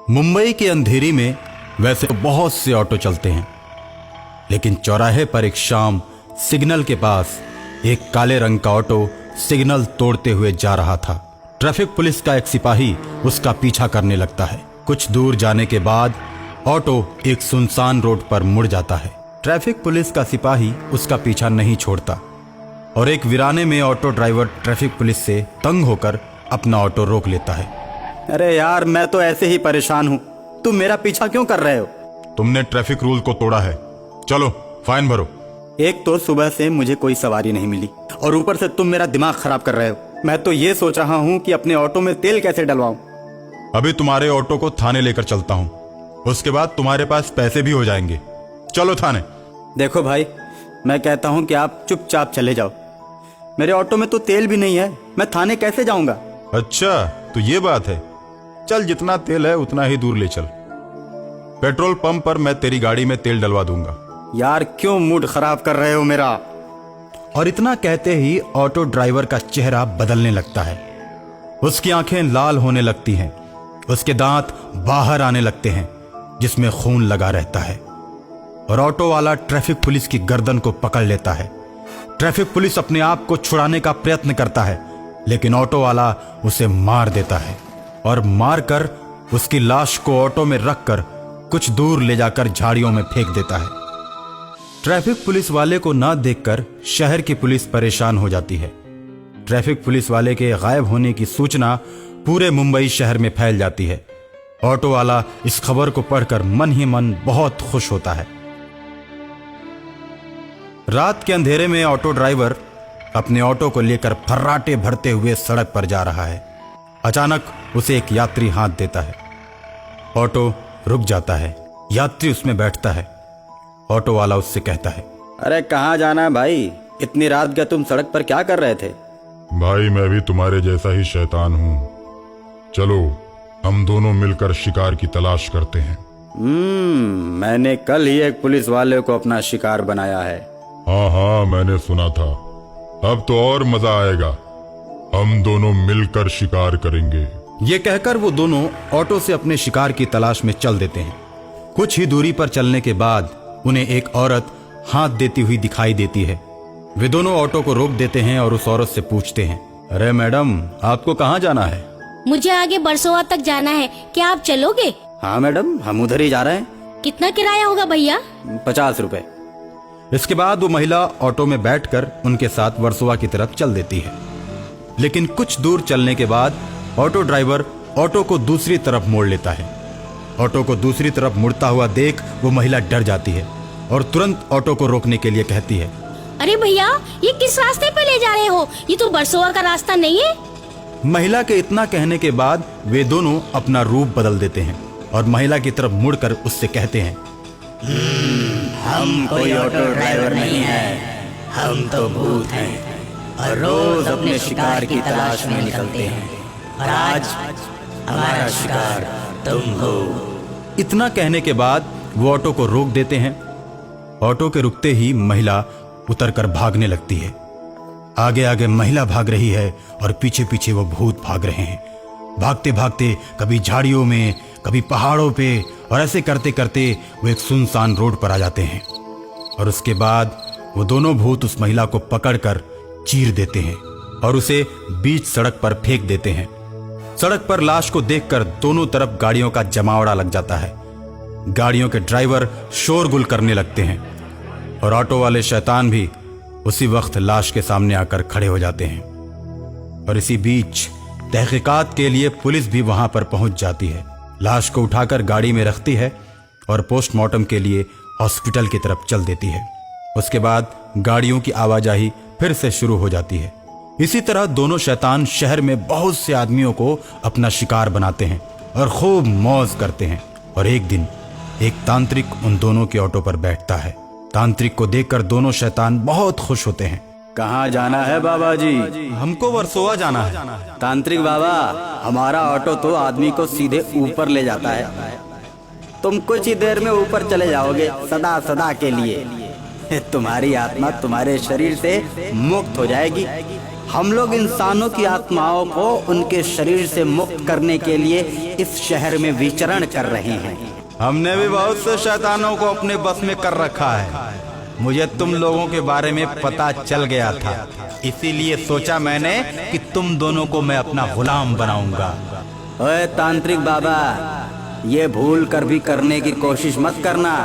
मुंबई के अंधेरी में वैसे तो बहुत से ऑटो चलते हैं, लेकिन चौराहे पर एक शाम सिग्नल के पास एक काले रंग का ऑटो सिग्नल तोड़ते हुए जा रहा था। ट्रैफिक पुलिस का एक सिपाही उसका पीछा करने लगता है। कुछ दूर जाने के बाद ऑटो एक सुनसान रोड पर मुड़ जाता है। ट्रैफिक पुलिस का सिपाही उसका पीछा नहीं छोड़ता और एक वीराने में ऑटो ड्राइवर ट्रैफिक पुलिस से तंग होकर अपना ऑटो रोक लेता है। अरे यार, मैं तो ऐसे ही परेशान हूँ, तुम मेरा पीछा क्यों कर रहे हो? तुमने ट्रैफिक रूल को तोड़ा है, चलो फाइन भरो। एक तो सुबह से मुझे कोई सवारी नहीं मिली और ऊपर से तुम मेरा दिमाग खराब कर रहे हो। मैं तो ये सोच रहा हूँ कि अपने ऑटो में तेल कैसे डलवाऊं। अभी तुम्हारे ऑटो को थाने लेकर चलता हूँ, उसके बाद तुम्हारे पास पैसे भी हो जाएंगे। चलो थाने। देखो भाई, मैं कहता हूँ कि आप चुपचाप चले जाओ। मेरे ऑटो में तो तेल भी नहीं है, मैं थाने कैसे जाऊंगा? अच्छा तो ये बात है, चल जितना तेल है उतना ही दूर ले चल। पेट्रोल पंप पर मैं तेरी गाड़ी में तेल डलवा दूंगा। यार क्यों मूड खराब कर रहे हो मेरा? और इतना कहते ही ऑटो ड्राइवर का चेहरा बदलने लगता है। उसकी आंखें लाल होने लगती हैं, उसके दांत बाहर आने लगते हैं जिसमें खून लगा रहता है, और ऑटो वाला ट्रैफिक पुलिस की गर्दन को पकड़ लेता है। ट्रैफिक पुलिस अपने आप को छुड़ाने का प्रयत्न करता है, लेकिन ऑटो वाला उसे मार देता है और मारकर उसकी लाश को ऑटो में रखकर कुछ दूर ले जाकर झाड़ियों में फेंक देता है। ट्रैफिक पुलिस वाले को ना देखकर शहर की पुलिस परेशान हो जाती है। ट्रैफिक पुलिस वाले के गायब होने की सूचना पूरे मुंबई शहर में फैल जाती है। ऑटो वाला इस खबर को पढ़कर मन ही मन बहुत खुश होता है। रात के अंधेरे में ऑटो ड्राइवर अपने ऑटो को लेकर फर्राटे भरते हुए सड़क पर जा रहा है। अचानक उसे एक यात्री हाथ देता है। ऑटो रुक जाता है, यात्री उसमें बैठता है। ऑटो वाला उससे कहता है, अरे कहाँ जाना है भाई? इतनी रात के तुम सड़क पर क्या कर रहे थे? भाई मैं भी तुम्हारे जैसा ही शैतान हूँ, चलो हम दोनों मिलकर शिकार की तलाश करते हैं। मैंने कल ही एक पुलिस वाले को अपना शिकार बनाया है। हाँ हाँ मैंने सुना था, अब तो और मजा आएगा, हम दोनों मिलकर शिकार करेंगे। ये कहकर वो दोनों ऑटो से अपने शिकार की तलाश में चल देते हैं। कुछ ही दूरी पर चलने के बाद उन्हें एक औरत हाथ देती हुई दिखाई देती है। वे दोनों ऑटो को रोक देते हैं और उस औरत से पूछते हैं, अरे मैडम, आपको कहाँ जाना है? मुझे आगे बरसोवा तक जाना है, क्या आप चलोगे? हाँ मैडम, हम उधर ही जा रहे हैं। कितना किराया होगा भैया? 50 रुपए। इसके बाद वो महिला ऑटो में बैठकर उनके साथ वर्सोवा की तरफ चल देती है। लेकिन कुछ दूर चलने के बाद ऑटो ड्राइवर ऑटो को दूसरी तरफ मोड़ लेता है। ऑटो को दूसरी तरफ मुड़ता हुआ देख वो महिला डर जाती है और तुरंत ऑटो को रोकने के लिए कहती है, अरे भैया, ये किस रास्ते पे ले जा रहे हो? ये तो बरसोवा का रास्ता नहीं है। महिला के इतना कहने के बाद वे दोनों अपना रूप बदल देते हैं और महिला की तरफ मुड़कर उससे कहते हैं, हम कोई ऑटो ड्राइवर नहीं है, हम तो भूत हैं और रोज अपने शिकार की तलाश में निकलते हैं, और आज हमारा शिकार तुम हो। इतना कहने के बाद वो ऑटो को रोक देते हैं। ऑटो के रुकते ही महिला उतरकर भागने लगती है। आगे आगे महिला भाग रही है और पीछे पीछे वो भूत भाग रहे हैं। भागते भागते कभी झाड़ियों में, कभी पहाड़ों पे, और ऐसे करते करते वो एक सुनसान रोड पर आ जाते हैं। और उसके बाद वो दोनों भूत उस महिला को पकड़कर चीर देते हैं और उसे बीच सड़क पर फेंक देते हैं। सड़क पर लाश को देखकर दोनों तरफ गाड़ियों का जमावड़ा लग जाता है। गाड़ियों के ड्राइवर शोरगुल करने लगते हैं और ऑटो वाले शैतान भी उसी वक्त लाश के सामने आकर खड़े हो जाते हैं। और इसी बीच तहकीकात के लिए पुलिस भी वहां पर पहुंच जाती है। लाश को उठाकर गाड़ी में रखती है और पोस्टमार्टम के लिए हॉस्पिटल की तरफ चल देती है। उसके बाद गाड़ियों की आवाजाही फिर से शुरू हो जाती है। इसी तरह दोनों शैतान शहर में बहुत से आदमियों को अपना शिकार बनाते हैं और खूब मौज करते हैं। और एक दिन एक तांत्रिक उन दोनों के ऑटो पर बैठता है। तांत्रिक को देखकर दोनों शैतान बहुत खुश होते हैं। कहाँ जाना है बाबा जी? हमको वर्सोवा जाना है। तांत्रिक बाबा, हमारा ऑटो तो आदमी को सीधे ऊपर ले जाता है, तुम कुछ ही देर में ऊपर चले जाओगे सदा सदा के लिए। तुम्हारी आत्मा तुम्हारे शरीर से मुक्त हो जाएगी, हम लोग इंसानों की आत्माओं को उनके शरीर से मुक्त करने के लिए इस शहर में विचरण कर रहे हैं। हमने भी बहुत से शैतानों को अपने बस में कर रखा है। मुझे तुम लोगों के बारे में पता चल गया था, इसीलिए सोचा मैंने कि तुम दोनों को मैं अपना गुलाम बनाऊंगा। ओए तांत्रिक बाबा, ये भूल कर भी करने की कोशिश मत करना।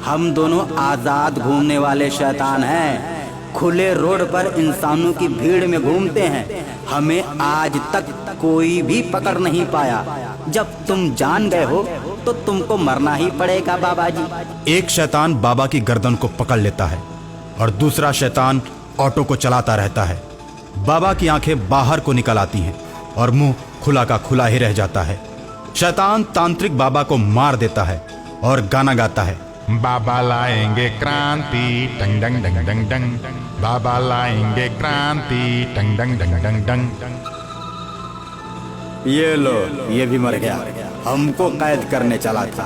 हम दोनों आजाद घूमने वाले शैतान हैं, खुले रोड पर इंसानों की भीड़ में घूमते हैं। हमें आज तक कोई भी पकड़ नहीं पाया। जब तुम जान गए हो तो तुमको मरना ही पड़ेगा बाबा जी। एक शैतान बाबा की गर्दन को पकड़ लेता है और दूसरा शैतान ऑटो को चलाता रहता है। बाबा की आंखें बाहर को निकल आती हैं और मुंह खुला का खुला ही रह जाता है। शैतान तांत्रिक बाबा को मार देता है और गाना गाता है, बाबा लाएंगे क्रांति टंग डंग डंग डंग डंग, बाबा लाएंगे क्रांति टंग डंग डंग डंग डंग। ये लो, ये भी मर गया, हमको कैद करने चला था।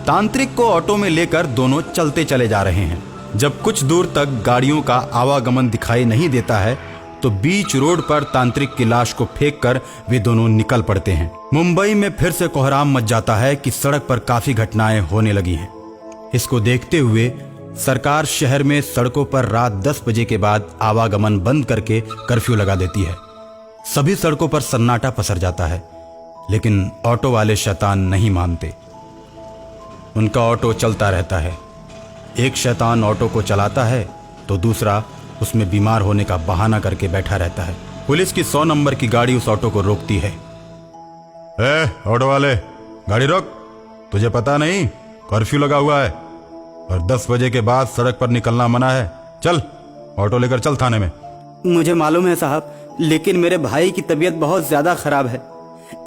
तांत्रिक को ऑटो में लेकर दोनों चलते चले जा रहे हैं। जब कुछ दूर तक गाड़ियों का आवागमन दिखाई नहीं देता है तो बीच रोड पर तांत्रिक की लाश को फेंककर वे दोनों निकल पड़ते हैं। मुंबई में फिर से कोहराम मच जाता है कि सड़क पर काफी घटनाएं होने लगी हैं। इसको देखते हुए सरकार शहर में सड़कों पर रात 10 बजे के बाद आवागमन बंद करके कर्फ्यू लगा देती है। सभी सड़कों पर सन्नाटा पसर जाता है, लेकिन ऑटो वाले शैतान नहीं मानते। उनका ऑटो चलता रहता है। एक शैतान ऑटो को चलाता है तो दूसरा उसमें बीमार होने का बहाना करके बैठा रहता है। पुलिस की 100 नंबर की गाड़ी उस ऑटो को रोकती है। ऑटो वाले, गाड़ी रोक, तुझे पता नहीं कर्फ्यू लगा हुआ है और 10 बजे के बाद सड़क पर निकलना मना है। चल ऑटो लेकर चल थाने में। मुझे मालूम है साहब, लेकिन मेरे भाई की तबीयत बहुत ज्यादा खराब है,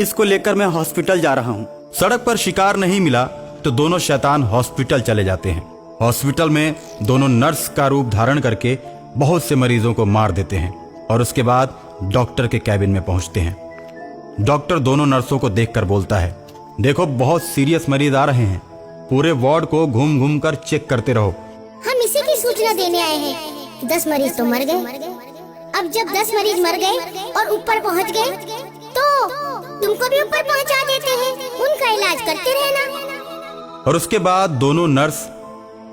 इसको लेकर मैं हॉस्पिटल जा रहा हूँ। सड़क पर शिकार नहीं मिला तो दोनों शैतान हॉस्पिटल चले जाते हैं। हॉस्पिटल में दोनों नर्स का रूप धारण करके बहुत से मरीजों को मार देते हैं और उसके बाद डॉक्टर के कैबिन में पहुंचते हैं। डॉक्टर दोनों नर्सों को देखकर बोलता है, देखो बहुत सीरियस मरीज आ रहे हैं, पूरे वार्ड को घूम घूम कर चेक करते रहो। हम इसी की सूचना देने आए हैं। 10 मरीज तो मर गए। अब जब 10 मरीज मर गए और ऊपर पहुंच गए तो तुमको भी ऊपर पहुंचा देते हैं, उनका इलाज करते रहना। और उसके बाद दोनों नर्स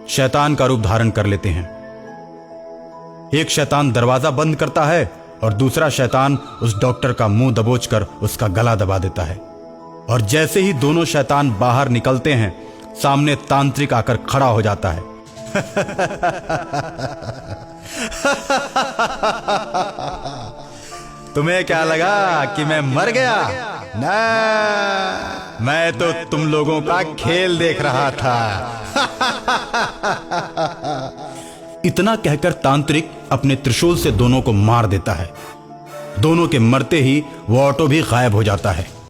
शैतान का रूप धारण कर लेते हैं। एक शैतान दरवाजा बंद करता है और दूसरा शैतान उस डॉक्टर का मुंह दबोचकर उसका गला दबा देता है। और जैसे ही दोनों शैतान बाहर निकलते हैं, सामने तांत्रिक आकर खड़ा हो जाता है। तुम्हें क्या लगा कि मैं मर गया? ना, मैं तो तुम लोगों का खेल देख रहा था। इतना कहकर तांत्रिक अपने त्रिशूल से दोनों को मार देता है। दोनों के मरते ही वो ऑटो भी गायब हो जाता है।